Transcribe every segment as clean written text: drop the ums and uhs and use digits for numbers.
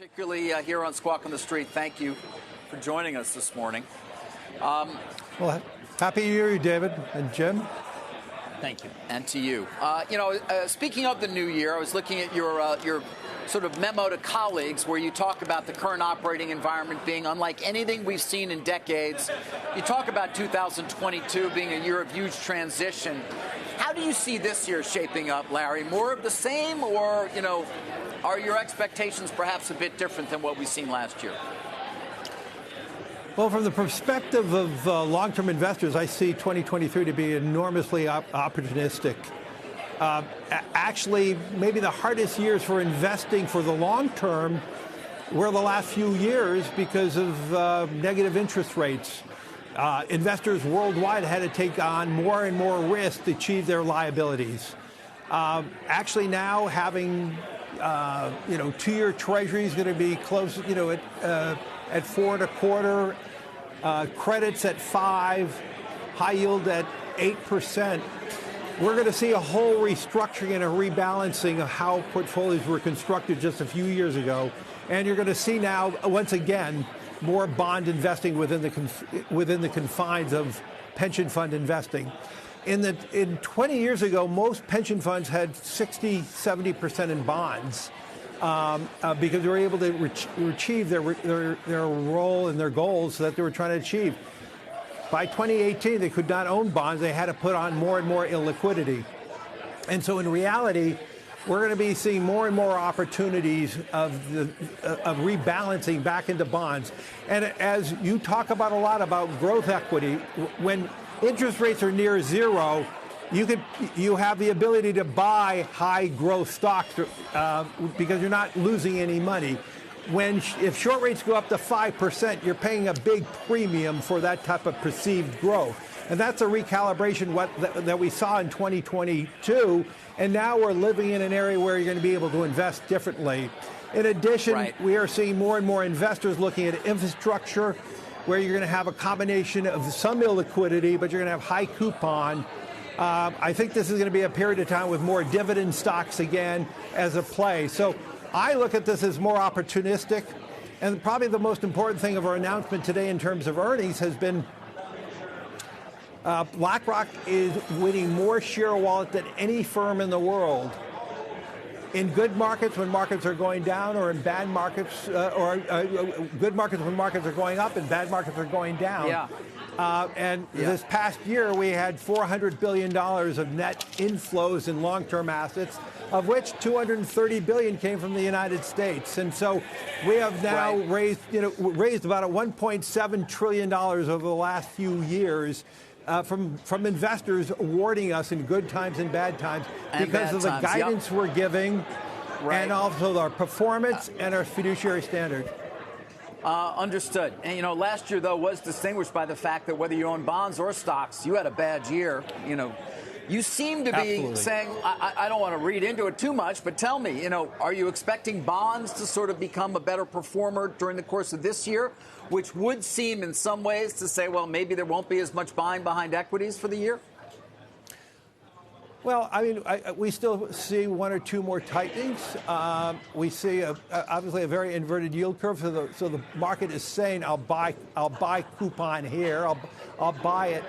Particularly here on Squawk on the Street. Thank you for joining us this morning. Well, happy New Year, David and Jim. Thank you. And to you. Speaking of the new year, I was looking at your sort of memo to colleagues where you talk about the current operating environment being unlike anything we've seen in decades. You talk about 2022 being a year of huge transition. How do you see this year shaping up, Larry? More of the same, or, are your expectations perhaps a bit different than what we've seen last year? Well, from the perspective of long-term investors, I see 2023 to be enormously opportunistic. Actually, maybe the hardest years for investing for the long term were the last few years because of negative interest rates. Investors worldwide had to take on more and more risk to achieve their liabilities. Actually, now having 2-year Treasury is going to be close, at 4.25, credits at 5%, high yield at 8%. We're going to see a whole restructuring and a rebalancing of how portfolios were constructed just a few years ago, and you're going to see now once again more bond investing within the confines of pension fund investing. In 20 years ago, most pension funds had 60-70% in bonds because they were able to achieve their role and their goals that they were trying to achieve. By 2018, they could not own bonds. They had to put on more and more illiquidity. And so in reality, we're going to be seeing more and more opportunities of rebalancing back into bonds. And as you talk about a lot about growth equity, when interest rates are near zero, you have the ability to buy high growth stocks because you're not losing any money. If short rates go up to 5%, you're paying a big premium for that type of perceived growth. And that's a recalibration that we saw in 2022. And now we're living in an area where you're going to be able to invest differently. In addition, we are seeing more and more investors looking at infrastructure, where you're going to have a combination of some illiquidity, but you're going to have high coupon. I think this is going to be a period of time with more dividend stocks again as a play. So I look at this as more opportunistic. And probably the most important thing of our announcement today in terms of earnings has been BlackRock is winning more share of wallet than any firm in the world. In good markets when markets are going down, or in bad markets, good markets when markets are going up and bad markets are going down. This past year, we had $400 billion of net inflows in long-term assets, of which $230 billion came from the United States. And so we have now raised about $1.7 trillion over the last few years. From investors awarding us in good times and bad times because of the guidance we're giving and also our performance and our fiduciary standard. Understood. And, last year, though, was distinguished by the fact that whether you own bonds or stocks, you had a bad year. You seem to be saying, I don't want to read into it too much, but tell me, are you expecting bonds to sort of become a better performer during the course of this year, which would seem in some ways to say, well, maybe there won't be as much buying behind equities for the year? Well, I mean, we still see one or two more tightenings. We see obviously a very inverted yield curve. So the market is saying, I'll buy coupon here. I'll buy it.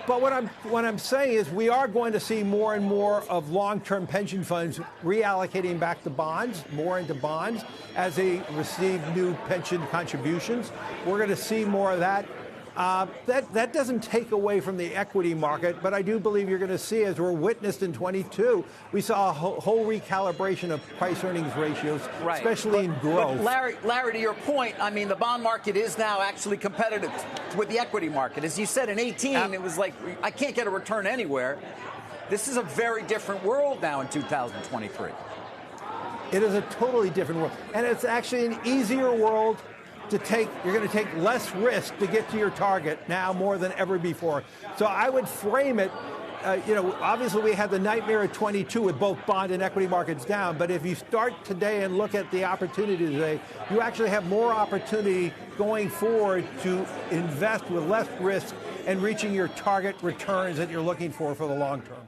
But what I'm saying is we are going to see more and more of long-term pension funds reallocating back to bonds, more into bonds, as they receive new pension contributions. We're going to see more of that. That doesn't take away from the equity market, but I do believe you're going to see, as we're witnessed in 22, we saw a whole recalibration of price-earnings ratios, especially in growth. But Larry, to your point, I mean, the bond market is now actually competitive with the equity market. As you said, in 18, it was like, I can't get a return anywhere. This is a very different world now in 2023. It is a totally different world. And it's actually an easier world to take. You're going to take less risk to get to your target now more than ever before. So I would frame it, obviously we had the nightmare of 22 with both bond and equity markets down. But if you start today and look at the opportunity today, you actually have more opportunity going forward to invest with less risk and reaching your target returns that you're looking for the long term.